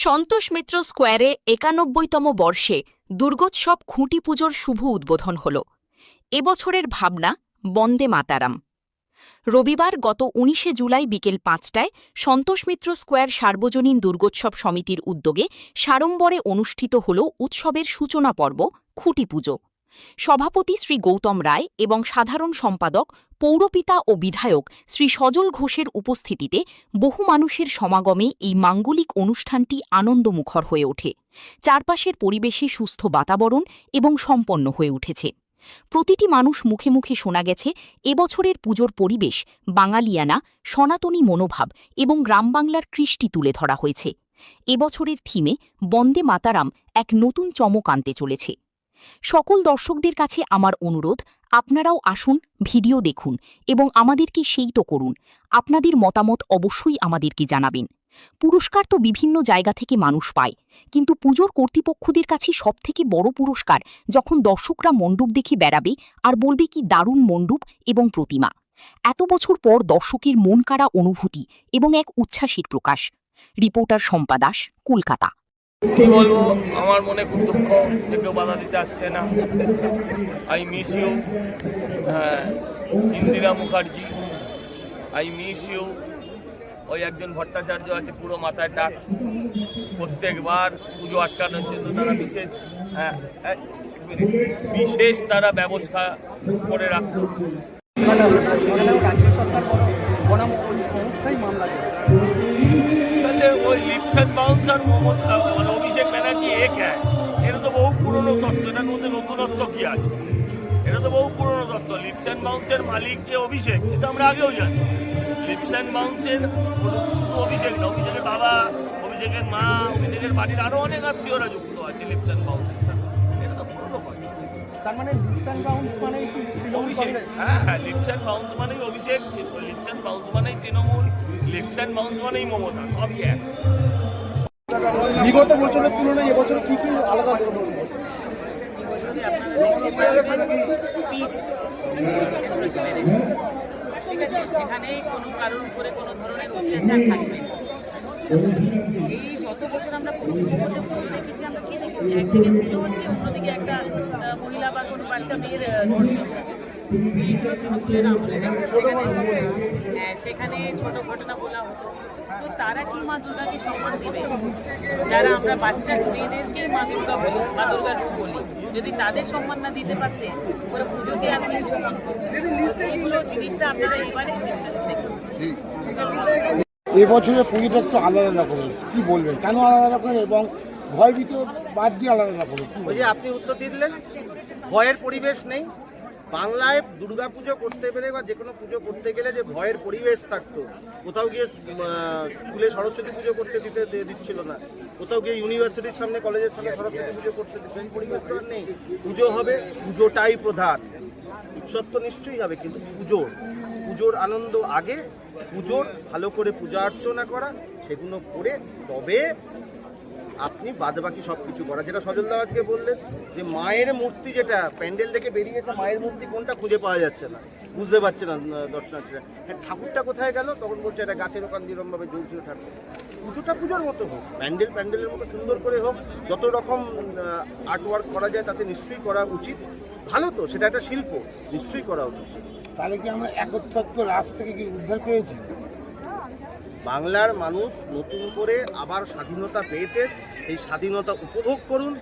সন্তোষ মিত্র স্কোয়ারে ৯১তম বর্ষে দুর্গোৎসব খুঁটি পুজোর শুভ উদ্বোধন হল। এবছরের ভাবনা বন্দে মাতারাম। রবিবার গত ১৯শে জুলাই বিকেল ৫টায় সন্তোষ মিত্র স্কোয়ার সার্বজনীন দুর্গোৎসব সমিতির উদ্যোগে সাড়ম্বরে অনুষ্ঠিত হল উৎসবের সূচনা পর্ব খুঁটি পুজো। সভাপতি শ্রী গৌতম রায় এবং সাধারণ সম্পাদক পৌরপিতা ও বিধায়ক শ্রী সজল ঘোষের উপস্থিতিতে বহু মানুষের সমাগমে এই মাঙ্গলিক অনুষ্ঠানটি আনন্দমুখর হয়ে ওঠে। চারপাশের পরিবেশে সুস্থ বাতাবরণ এবং সম্পন্ন হয়ে উঠেছে। প্রতিটি মানুষ মুখে মুখে শোনা গেছে এবছরের পুজোর পরিবেশ বাঙালিয়ানা, সনাতনী মনোভাব এবং গ্রামবাংলার কৃষ্টি তুলে ধরা হয়েছে। এবছরের থিমে বন্দে মাতারাম এক নতুন চমক আনতে চলেছে। সকল দর্শকদের কাছে আমার অনুরোধ, আপনারাও আসুন, ভিডিও দেখুন এবং আমাদেরকে সেই তো করুন। আপনাদের মতামত অবশ্যই আমাদেরকে জানাবেন। পুরস্কার তো বিভিন্ন জায়গা থেকে মানুষ পায়, কিন্তু পুজোর কর্তৃপক্ষদের কাছে সবথেকে বড় পুরস্কার যখন দর্শকরা মণ্ডপ দেখে বেড়াবে আর বলবে কি দারুণ মণ্ডপ এবং প্রতিমা। এত বছর পর দর্শকের মন কাড়া অনুভূতি এবং এক উচ্ছ্বাসের প্রকাশ। রিপোর্টার শম্পা দাস, কলকাতা। কি বলবো, আমার মনে খুব দুঃখ যে কেউ বাধা দিতে আসছে না। I miss you Indira Mukherjee, I miss you. ওই একজন ভট্টাচার্য আছে, পুরো মাথায় টাক, প্রত্যেকবার পুজো আটকানোর জন্য তারা বিশেষ তারা ব্যবস্থা করে রাখত। ওই লিপসান বাউন্সার মানে অভিষেক ব্যানার্জি এক হ্যাঁ, এটা তো বহু পুরনো তত্ত্ব, এটার মধ্যে নতুনত্ব কি আছে? এটা তো বহু পুরনো তত্ত্ব। লিপসান বাউন্সের মালিক যে অভিষেক, এটা আমরা আগেও জানি। লিপসান বাউন্সের শুধু অভিষেক না, অভিষেকের বাবা, অভিষেকের মা, অভিষেকের বাড়ির আরো অনেক আত্মীয়রা যুক্ত আছে লিপসান বাউন্সের সাথে। এটা তো পুরনো কথা। তার মানে লিপসান বাউন্স মানে অভিষেক, হ্যাঁ, লিপসান বাউন্স মানেই অভিষেক, লিপসান বাউন্স মানেই তৃণমূল, লিপসান বাউন্স মানেই মমতা, সবই এক। বিগত বছরের তুলনায় এবছর কি কি আলাদা? এখানে কোনো কারোর উপরে কোনো ধরনের অত্যাচার থাকবে। এই যত বছর আমরা পশ্চিমবঙ্গতে পুজো দেখেছি, আমরা কি দেখেছি? একদিকে পুজো হচ্ছে, অন্যদিকে একটা মহিলা বা কোনো বাচ্চা মেয়ের ধর্ষণ। সেখানে ছোট ঘটনা বলা হতো, তো তারা কি মা দুর্গাকে সম্মান দেবে? যারা আমরা বাচ্চা মেয়েদেরকেই মা দুর্গা বলি, মা দুর্গার রূপ বলি, যদি তাদের সম্মান না দিতে পারতেন, ওরা পুজোকে আর কি সম্মান করতেন? এইগুলো জিনিসটা আপনারা এবারে দেখুন। এবছরের পুজোটা একটু আলাদা রকমের, কি বলবেন কেন আলাদা রকমের এবং ভয়ভীত বাদ দিয়ে আলাদা রকমের? ওই যে আপনি উত্তর দিয়ে দিলেন, ভয়ের পরিবেশ নেই বাংলায়। দুর্গা পুজো করতে পেরে বা যে কোনো পুজো করতে গেলে যে ভয়ের পরিবেশ থাকতো, কোথাও গিয়ে স্কুলে সরস্বতী পুজো করতে দিচ্ছিল না, কোথাও গিয়ে ইউনিভার্সিটির সামনে কলেজের সামনে সরস্বতী পুজো করতে দিচ্ছে, এই পরিবেশ তো আর নেই। পুজো হবে, পুজোটাই প্রধান। উৎসব তো নিশ্চয়ই হবে, কিন্তু পুজোর আনন্দ আগে, পুজোর ভালো করে পূজা অর্চনা করা, সেগুলো করে তবে আপনি বাদবাকি সব কিছু করা। যেটা সজলদা আজকে বললেন যে মায়ের মূর্তি, যেটা প্যান্ডেল থেকে বেরিয়েছে, মায়ের মূর্তি কোনটা খুঁজে পাওয়া যাচ্ছে না, বুঝতে পারছে না দর্শনার্থীরা। হ্যাঁ, ঠাকুরটা কোথায় গেল? তখন বলছে এটা গাছের ওখান দিরমভাবে জ্বলছিল ঠাকুর। পুজোটা পুজোর মতো হোক, প্যান্ডেলের মতো সুন্দর করে হোক, যত রকম আর্ট ওয়ার্ক করা যায় তাতে নিশ্চয়ই করা উচিত। ভালো তো, সেটা একটা শিল্প, নিশ্চয়ই করা উচিত। তাহলে কি আমরা একত্রত্ব রাজ থেকে কি উদ্ধার পেয়েছি? বাংলার মানুষ নতুন করে আবার স্বাধীনতা পেয়েছে, এই স্বাধীনতা উপভোগ করুন,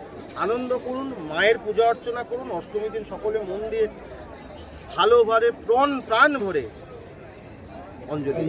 আনন্দ করুন, মায়ের পূজা অর্চনা করুন। অষ্টমী দিন সকলে মন দিয়ে ভালোভাবে প্রাণ ভরে অঞ্জলি।